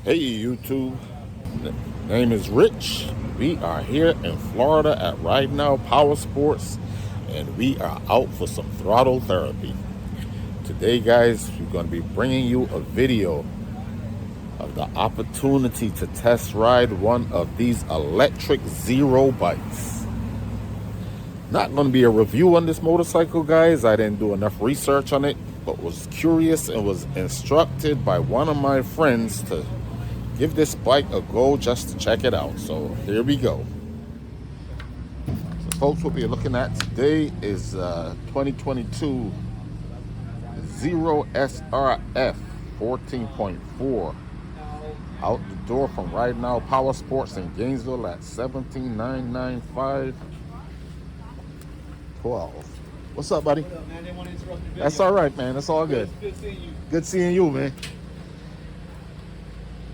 Hey YouTube, name is Rich. We are here in Florida at Right Now Power Sports, and we are out for some throttle therapy. Today, guys, we're going to be bringing you a video of the opportunity to test ride one of these electric zero bikes. Not going to be a review on this motorcycle, guys. I didn't do enough research on it, but was curious and was instructed by one of my friends to give this bike a go just to check it out. So here we go. So folks, what we're looking at today is 2022 Zero SRF 14.4 out the door from Right Now Power Sports in Gainesville at 17995 12. What's up, buddy? What up, man? I didn't want to interrupt your video. That's all right, man. That's all good. Good seeing you. Good seeing you, man.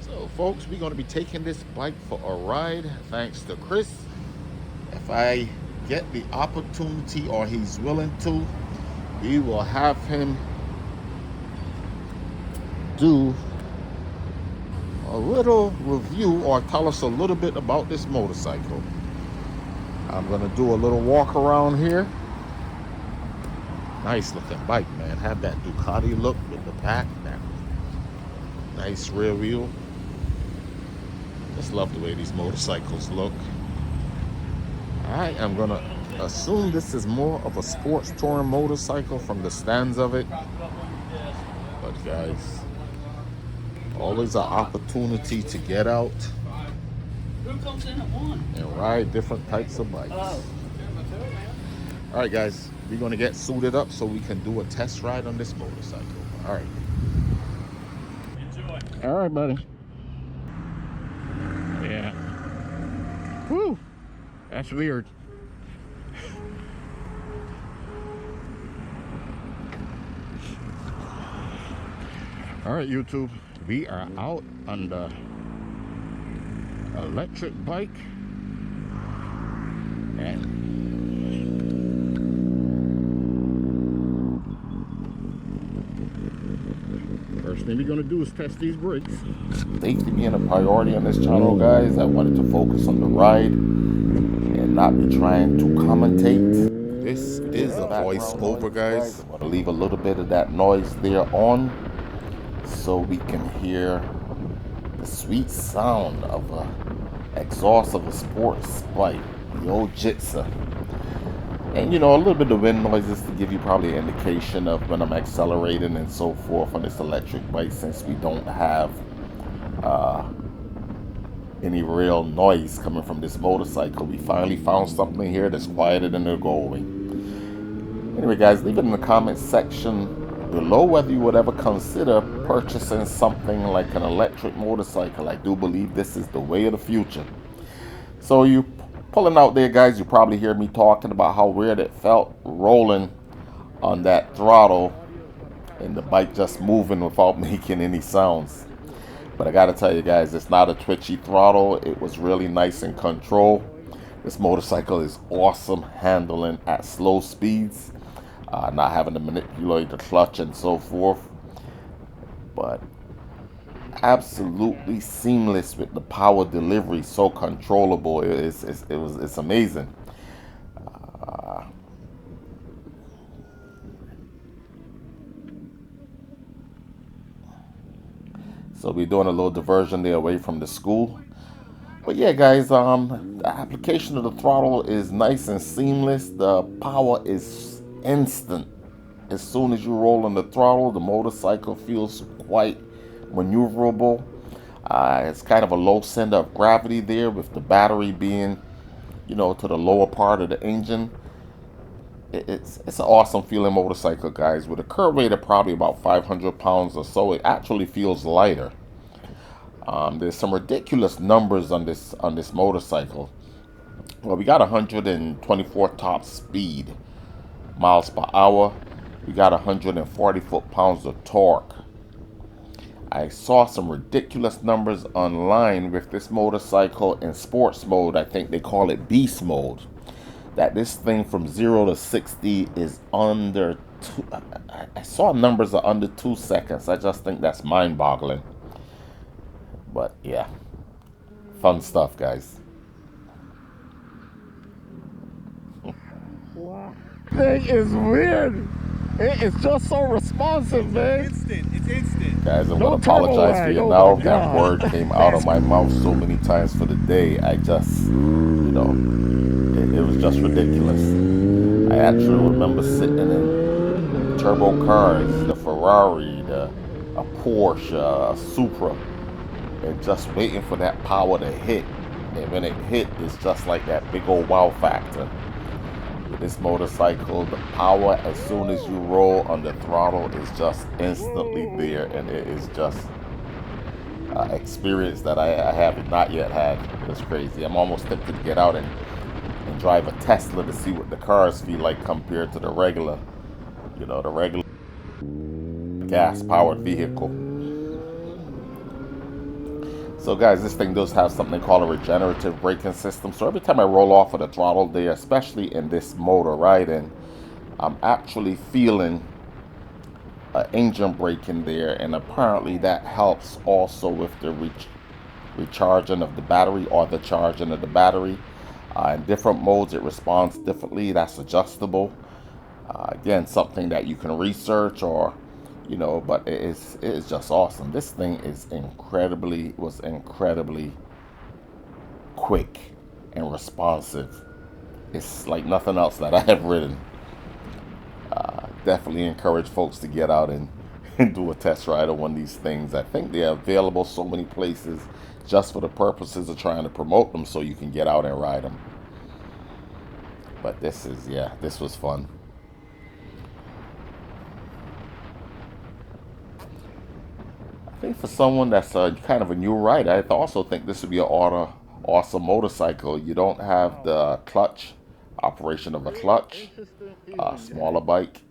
So, folks, we're going to be taking this bike for a ride thanks to Chris. If I get the opportunity or he's willing to, we will have him do a little review or tell us a little bit about this motorcycle. I'm going to do a little walk around here. Nice looking bike, man. Have that Ducati look with the back, that nice rear wheel. Just love the way these motorcycles look. I am going to assume this is more of a sports touring motorcycle from the stands of it. But guys, always an opportunity to get out and ride different types of bikes. All right, guys, we're going to get suited up so we can do a test ride on this motorcycle. All right. Enjoy. All right, buddy. Yeah. Whew. That's weird. All right, YouTube. We are out on the electric bike. And first thing we're going to do is test these brakes. Safety being a priority on this channel, guys, I wanted to focus on the ride and not be trying to commentate. This is a voiceover, guys. I want to leave a little bit of that noise there on so we can hear the sweet sound of a exhaust of a sports bike, the old Jitsa. And you know, a little bit of wind noises to give you probably an indication of when I'm accelerating and so forth on this electric bike, since we don't have any real noise coming from this motorcycle. We finally found something here that's quieter than the Goldwing. Anyway, guys, leave it in the comments section below whether you would ever consider purchasing something like an electric motorcycle. I do believe this is the way of the future. So you pulling out there, guys, you probably hear me talking about how weird it felt rolling on that throttle and the bike just moving without making any sounds. But I gotta tell you guys, it's not a twitchy throttle. It was really nice in control. This motorcycle is awesome handling at slow speeds, not having to manipulate the clutch and so forth. But absolutely seamless with the power delivery, so controllable. It's amazing. So we're doing a little diversion there away from the school. But yeah, guys, the application of the throttle is nice and seamless. The power is instant. As soon as you roll on the throttle, the motorcycle feels quite maneuverable. It's kind of a low center of gravity there, with the battery being, you know, to the lower part of the engine. It's an awesome feeling motorcycle, guys. With a curb weight of probably about 500 pounds or so, it actually feels lighter. There's some ridiculous numbers on this motorcycle. Well, we got 124 top speed miles per hour. We got 140 foot-pounds of torque. I saw some ridiculous numbers online with this motorcycle in sports mode. I think they call it beast mode. That this thing from 0 to 60 is under I saw numbers of under 2 seconds. I just think that's mind-boggling. But yeah, fun stuff, guys. Wow. Thing is weird. It is just so responsive, man. It's instant. Guys, I'm No gonna turbo apologize for lag. you Oh now. my That god. word came out of my mouth so many times for the day. I just, it was just ridiculous. I actually remember sitting in turbo cars, the Ferrari, a Porsche, a Supra, and just waiting for that power to hit. And when it hit, it's just like that big old wow factor. With this motorcycle, the power as soon as you roll on the throttle is just instantly there, and it is just experience that I have not yet had. It's crazy. I'm almost tempted to get out and drive a Tesla to see what the cars feel like compared to the regular, the regular gas powered vehicle. So guys, this thing does have something called a regenerative braking system. So every time I roll off of the throttle there, especially in this motor riding, I'm actually feeling an engine brake in there, and apparently that helps also with the recharging of the battery or the charging of the battery. In different modes, it responds differently. That's adjustable. Again, something that you can research or, but it is just awesome. This thing was incredibly quick and responsive. It's like nothing else that I have ridden. Definitely encourage folks to get out and do a test ride on one of these things. I think they're available so many places just for the purposes of trying to promote them so you can get out and ride them. But this was fun. I think for someone that's kind of a new rider, I also think this would be an awesome motorcycle. You don't have the clutch operation of a clutch, smaller bike,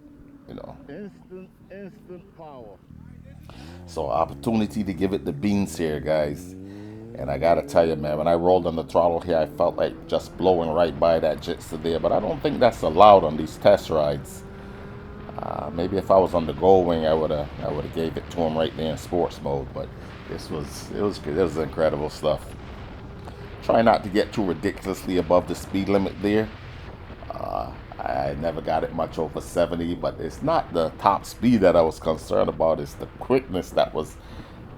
you know. Instant power. So opportunity to give it the beans here, guys. And I gotta tell you, man, when I rolled on the throttle here, I felt like just blowing right by that Jitster there. But I don't think that's allowed on these test rides. Maybe if I was on the Goldwing, I would have gave it to him right there in sports mode. But it was incredible stuff. Try not to get too ridiculously above the speed limit there. I never got it much over 70, but it's not the top speed that I was concerned about. It's the quickness that was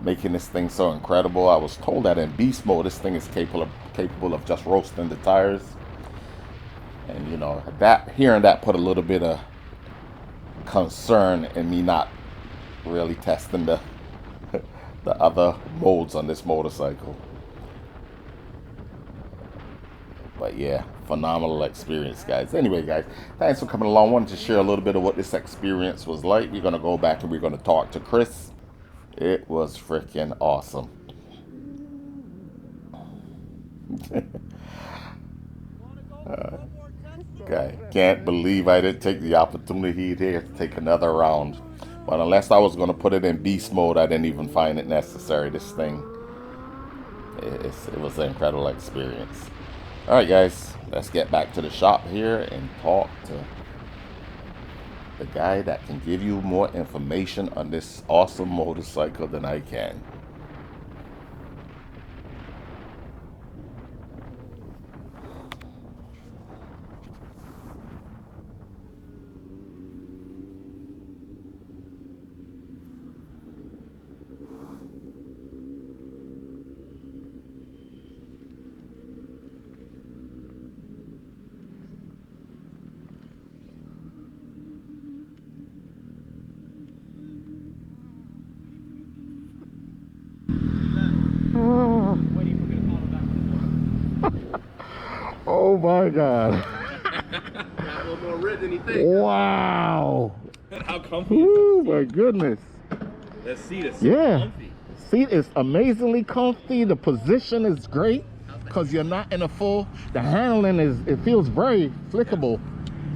making this thing so incredible. I was told that in beast mode, this thing is capable of just roasting the tires. And that hearing that put a little bit of concern in me not really testing the the other modes on this motorcycle. But yeah, phenomenal experience, guys. Anyway, guys, thanks for coming along. Wanted to share a little bit of what this experience was like. We're gonna go back and we're gonna talk to Chris. It was freaking awesome. Okay, can't believe I didn't take the opportunity here to take another round. But unless I was gonna put it in beast mode, I didn't even find it necessary. This thing, it was an incredible experience. All right, guys, let's get back to the shop here and talk to the guy that can give you more information on this awesome motorcycle than I can. Oh my god. Got a little more red than you think. Wow. How comfy Oh is my goodness. that seat? That seat is so Yeah. comfy. Seat is amazingly comfy. The position is great because you're not in a full. The handling it feels very flickable,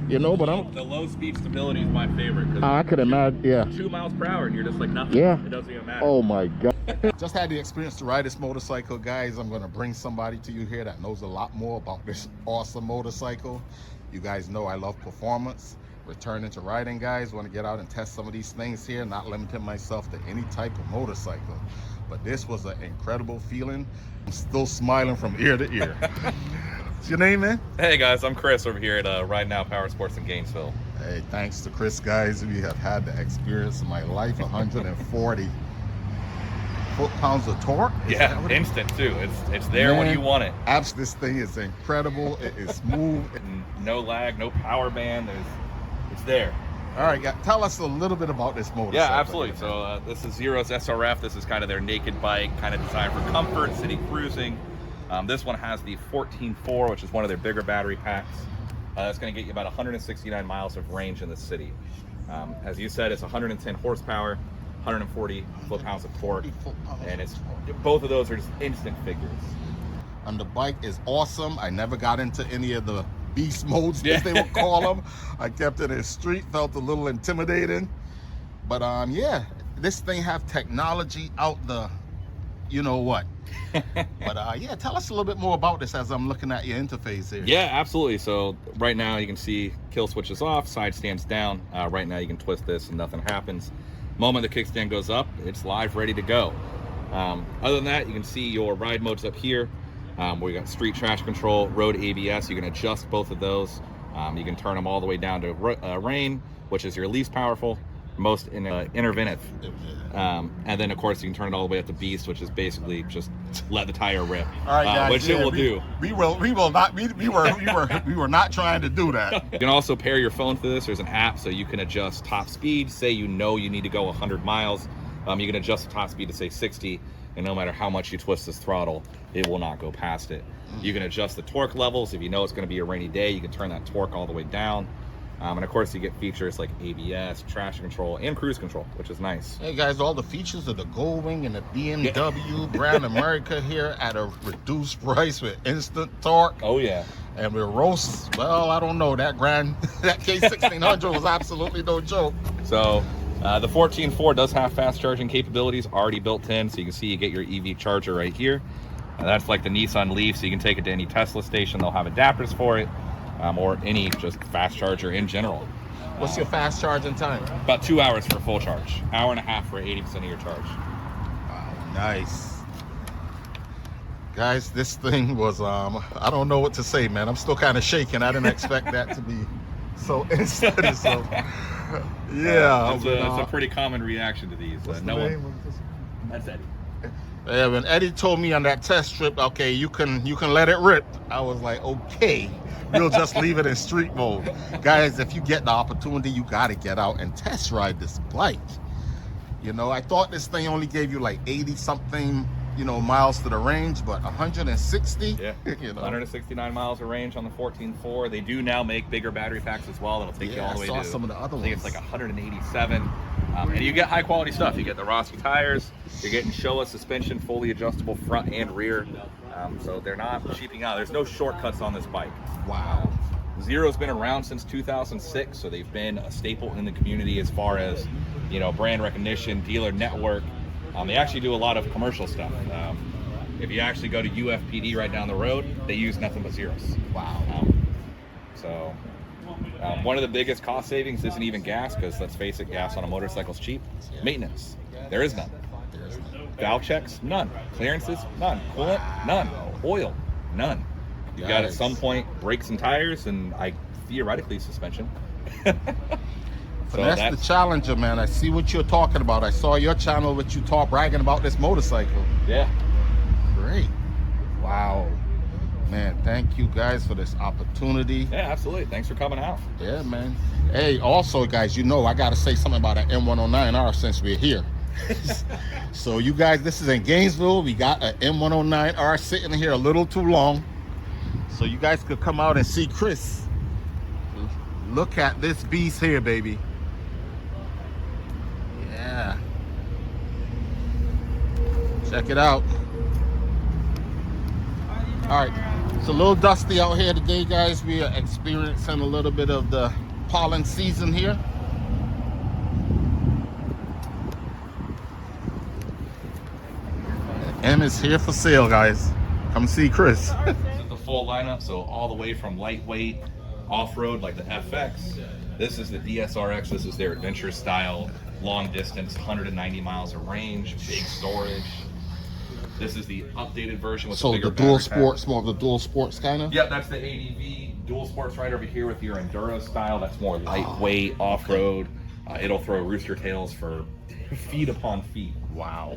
but The low speed stability is my favorite. I could imagine, yeah. 2 miles per hour and you're just like nothing. Yeah. It doesn't even matter. Oh my god. Just had the experience to ride this motorcycle, guys. I'm going to bring somebody to you here that knows a lot more about this awesome motorcycle. You guys know I love performance. Returning to riding, guys. Want to get out and test some of these things here, not limiting myself to any type of motorcycle. but this was an incredible feeling. I'm still smiling from ear to ear. What's your name, man? Hey guys, I'm Chris over here at Ride Now Power Sports in Gainesville. Hey, thanks to Chris, guys, we have had the experience of my life. 140 foot-pounds of torque. Yeah, instant too. It's there when you want it. This thing is incredible. It is smooth. No lag, no power band. It's there. All right, tell us a little bit about this motorcycle. Yeah, absolutely. So this is Zero's SRF. This is kind of their naked bike, kind of designed for comfort, city cruising. This one has the 14.4, which is one of their bigger battery packs. That's going to get you about 169 miles of range in the city. As you said, it's 110 horsepower, 140 foot-pounds of torque, and both of those are just instant figures. And the bike is awesome. I never got into any of the beast modes, as they would call them. I kept it in street, felt a little intimidating. But yeah, this thing have technology out the, you know what. But yeah, tell us a little bit more about this as I'm looking at your interface here. Yeah, absolutely. So right now you can see kill switch is off, side stands down. Right now you can twist this and nothing happens. Moment the kickstand goes up, it's live, ready to go. Other than that, you can see your ride modes up here. We got street traction control, road ABS. You can adjust both of those. You can turn them all the way down to rain, which is your least powerful, most interventive. And then of course you can turn it all the way up to beast, which is basically just let the tire rip. All right, guys, which it will do. We were not trying to do that. You can also pair your phone to this. There's an app so you can adjust top speed. Say you need to go 100 miles. You can adjust the top speed to say 60, and no matter how much you twist this throttle, it will not go past it. You can adjust the torque levels. If you know it's going to be a rainy day, you can turn that torque all the way down. And of course you get features like ABS, traction control, and cruise control, which is nice. Hey guys, all the features of the Goldwing and the BMW brand America here at a reduced price with instant torque. Oh yeah. And with roast, well, I don't know, that K1600 was absolutely no joke. So the 14.4 does have fast charging capabilities already built in, so you can see you get your EV charger right here. That's like the Nissan Leaf, so you can take it to any Tesla station. They'll have adapters for it, or any just fast charger in general. What's your fast charging time? About 2 hours for full charge, hour and a half for 80% of your charge. Wow, nice. Guys, this thing was, I don't know what to say, man. I'm still kind of shaking. I didn't expect that to be so instant. So, yeah. It's a pretty common reaction to these. What's No the name one. of this? That's Eddie. Yeah, when Eddie told me on that test trip, okay, you can let it rip, I was like, okay, we'll just leave it in street mode. Guys, if you get the opportunity, you got to get out and test ride this bike. You know, I thought this thing only gave you like 80 something, miles to the range, but 160. Yeah, 169 miles of range on the 14.4. They do now make bigger battery packs as well. That'll take you all the way I saw to some of the other I think ones. it's like 187. And you get high quality stuff. You get the Rossi tires. You're getting Showa suspension, fully adjustable front and rear. So they're not cheaping out. There's no shortcuts on this bike. Wow. Zero's been around since 2006, so they've been a staple in the community as far as, brand recognition, dealer network. They actually do a lot of commercial stuff. If you actually go to UFPD right down the road, they use nothing but Zeros. Wow. One of the biggest cost savings isn't even gas, because let's face it, gas on a motorcycle is cheap. Maintenance, there is none. Valve checks, none. Clearances, none. Coolant, none. Oil, none. You've got at some point brakes and tires, and theoretically suspension. So that's the Challenger, man. I see what you're talking about. I saw your channel, which you bragging about this motorcycle. Yeah. Great. Wow. Man, thank you guys for this opportunity. Yeah, absolutely. Thanks for coming out. Yeah, man. Hey, also, guys, I got to say something about that M109R since we're here. So, you guys, this is in Gainesville. We got an M109R sitting here a little too long. So, you guys could come out and see Chris. Look at this beast here, baby. Yeah. Check it out. All right. It's a little dusty out here today, guys. We are experiencing a little bit of the pollen season here. M is here for sale, guys. Come see Chris. This is the full lineup, so all the way from lightweight, off-road like the FX. This is the DSRX. This is their adventure style, long distance, 190 miles of range, big storage. This is the updated version with So the bigger the dual battery pack. sports, more of the dual sports kind of. Yep, that's the ADV dual sports right over here with your enduro style. That's more lightweight off-road. It'll throw rooster tails for feet upon feet. Wow.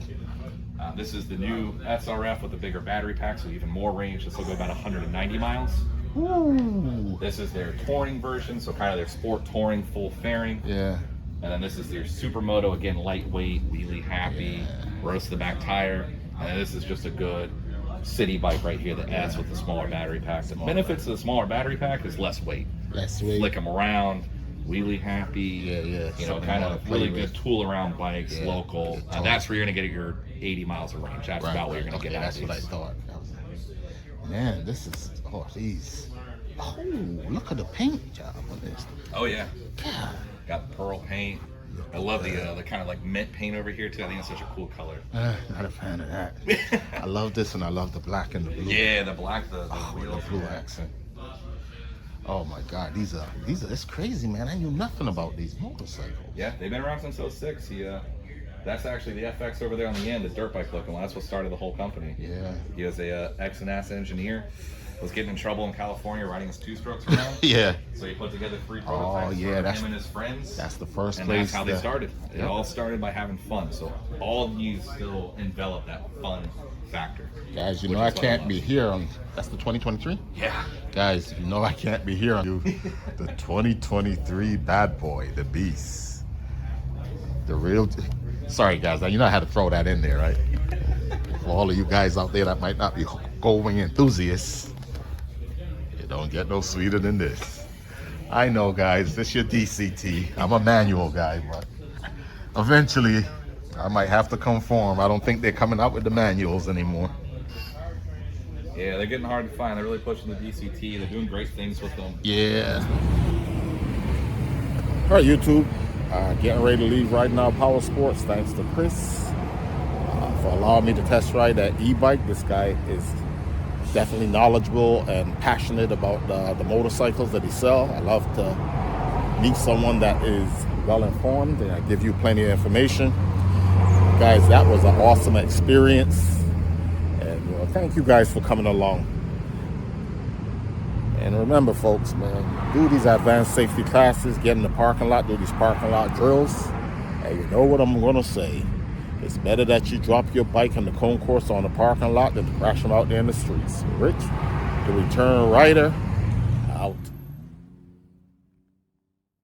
This is the new SRF with the bigger battery pack, so even more range. This will go about 190 miles. Ooh. This is their touring version, so kind of their sport touring full fairing. Yeah. And then this is their Supermoto, again, lightweight, wheelie happy, roast the back tire. And then this is just a good city bike right here, the S with the smaller battery pack. The benefits of the smaller battery pack is less weight. Less weight. Flick them around, wheelie happy. Yeah. You know, Something kind to of play really with. good tool around bikes, Yeah, local. good talk. That's where you're going to get your 80 miles of range. That's about what you're going to get out That's of what I these. thought. Man, this is, these. Oh, look at the paint job on this. Oh, yeah. God. Got pearl paint. I love the kind of like mint paint over here too. I think it's such a cool color. Not a fan of that. I love this, and I love the black and the blue. Yeah, the black, the With wheels. the blue accent. Oh my God, these are. It's crazy, man. I knew nothing about these motorcycles. Yeah, they've been around since '06. That's actually the FX over there on the end, the dirt bike looking one. That's what started the whole company. Yeah. He was a ex-NASA engineer. Was getting in trouble in California riding his two-strokes around. Yeah. So he put together 3 prototypes yeah, for that's- him and his friends. That's the first And place. that's how they that- started. It Yep. all started by having fun. So all of these still envelop that fun factor. Guys, you which know I is what can't love. be here on. That's the 2023. Yeah. Guys, you know I can't be here on the 2023 bad boy, the beast, the real. Sorry, guys. You know I had to throw that in there, right? For all of you guys out there that might not be Goldwing enthusiasts, it don't get no sweeter than this. I know, guys. This your DCT. I'm a manual guy, but eventually I might have to conform. I don't think they're coming out with the manuals anymore. Yeah, they're getting hard to find. They're really pushing the DCT. They're doing great things with them. Yeah. All right, YouTube. Getting ready to leave Right Now Power Sports. Thanks to Chris for allowing me to test ride that e-bike. This guy is definitely knowledgeable and passionate about the motorcycles that he sells. I love to meet someone that is well informed, and I give you plenty of information. Guys, that was an awesome experience, and thank you guys for coming along. And remember, folks, man, do these advanced safety classes, get in the parking lot, do these parking lot drills. And you know what I'm going to say. It's better that you drop your bike in the concourse on the parking lot than to crash them out there in the streets. Rich, the return rider, out.